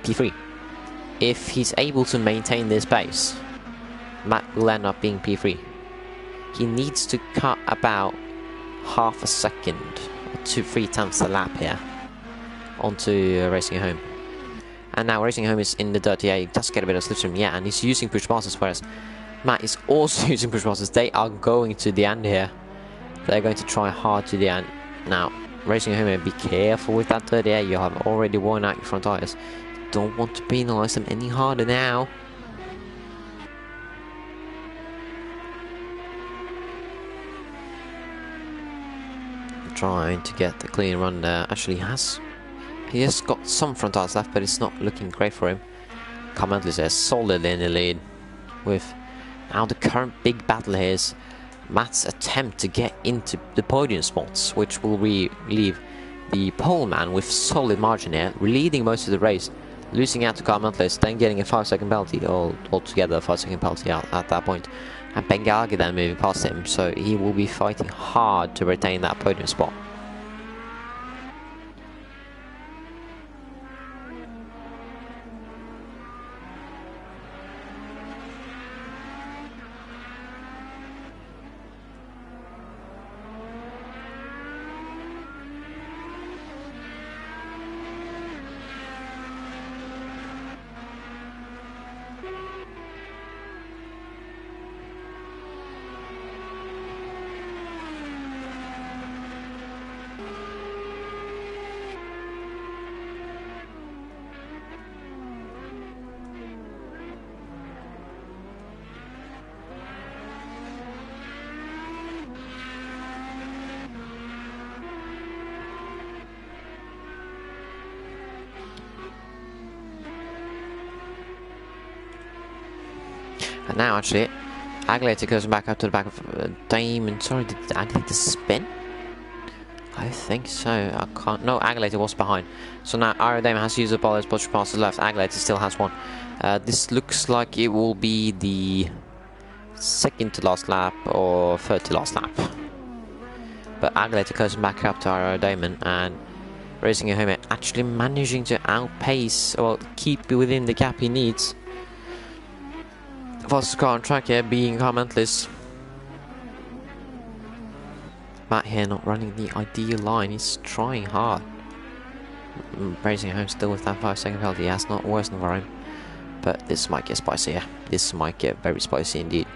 P3. If he's able to maintain this pace, Matt will end up being P3. He needs to cut about half a second, or 2-3 tenths a lap here, onto Racing Home. And now Racing Home is in the dirt. Yeah, he does get a bit of slipstream, yeah, and he's using push passes, whereas Matt is also using push passes. They are going to the end here. They're going to try hard to the end. Now, Racing Home, be careful with that dirt. Yeah, you have already worn out your front tires. Don't want to penalise them any harder now. Trying to get the clean run there. Actually, he has got some front tires left, but it's not looking great for him. Car Mentalist is solidly in the lead. With now the current big battle here is Matt's attempt to get into the podium spots, which will leave the pole man with solid margin here, leading most of the race, losing out to Car Mentalist, then getting a 5-second penalty, altogether a 5-second penalty at that point. And Bengaliga then moving past him, so he will be fighting hard to retain that podium spot. And now actually, Aguilera goes back up to the back of Damon. Sorry, did Aguilera spin? I think so. I can't. No, Aguilera was behind. So now Damon has to use up all his push passes left. Aguilera still has one. This looks like it will be the second to last lap or third to last lap. But Aguilera goes back up to Damon, and Racing Home actually managing to outpace or keep within the gap he needs. Fastest car on track here being Car Mentalist. Matt here not running the ideal line, he's trying hard. Racing Home still with that 5-second penalty, that's not worse than for him. But this might get spicier. This might get very spicy indeed.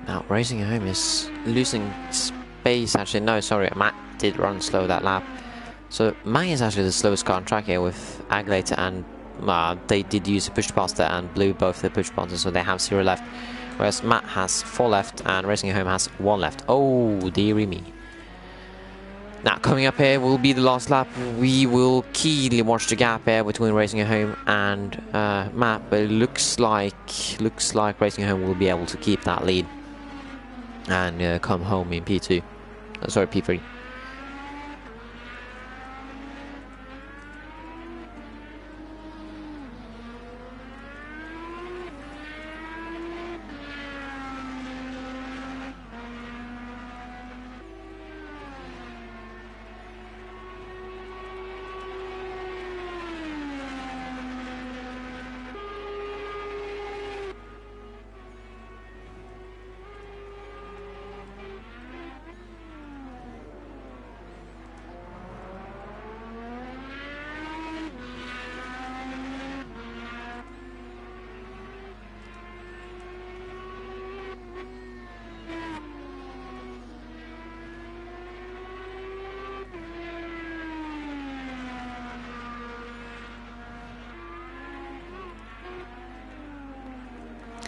Now, Racing Home is losing space. Actually, no, sorry, Matt did run slow that lap. So, Matt is actually the slowest car on track here with Aguilera, and they did use a push pass there and blew both the push passes, so they have 0 left. Whereas Matt has 4 left and Racing Home has 1 left. Oh, dearie me. Now, coming up here will be the last lap. We will keenly watch the gap here between Racing Home and Matt, but it looks like Racing Home will be able to keep that lead and come home in P2. Sorry, P3.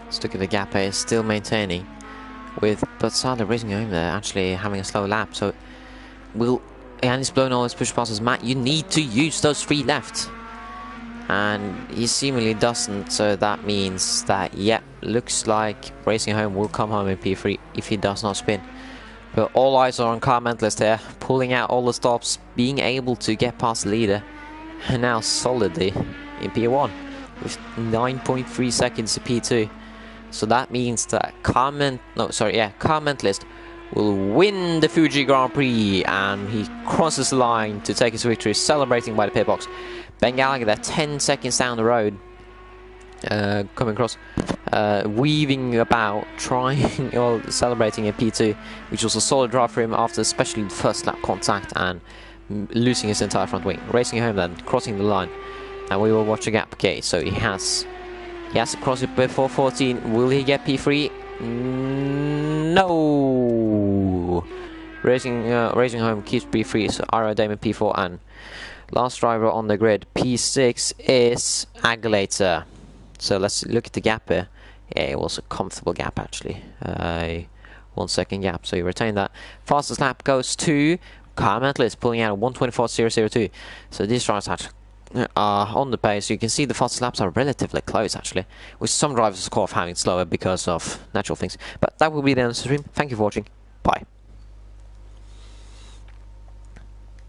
Let's look at the gap here, still maintaining. But sadly Racing Home there, actually having a slow lap. So, and he's blown all his push passes. Matt, you need to use those 3 left. And he seemingly doesn't, so that means that, yeah, looks like Racing Home will come home in P3 if he does not spin. But all eyes are on Car Mentalist here, pulling out all the stops, being able to get past the leader, and now solidly in P1 with 9.3 seconds to P2. So that means that Car Mentalist will win the Fuji Grand Prix, and he crosses the line to take his victory, celebrating by the pit box. Ben Gallagher there, 10 seconds down the road, coming across, weaving about, trying, well, celebrating in P2, which was a solid drive for him after especially the first lap contact and losing his entire front wing. Racing Home then, crossing the line, and we will watch a gap. Okay, so he has to cross it before 14. Will he get P3? No! Racing Home keeps P3, so Ira Damon P4, and last driver on the grid, P6, is Agulator. So let's look at the gap here. Yeah, it was a comfortable gap actually. 1 second gap, so you retain that. Fastest lap goes to Car Mentalist, pulling out a 1:24.002. So these drivers actually are on the pace. You can see the fastest laps are relatively close actually, with some drivers of course having it slower because of natural things. But that will be the end of the stream. Thank you for watching. Bye.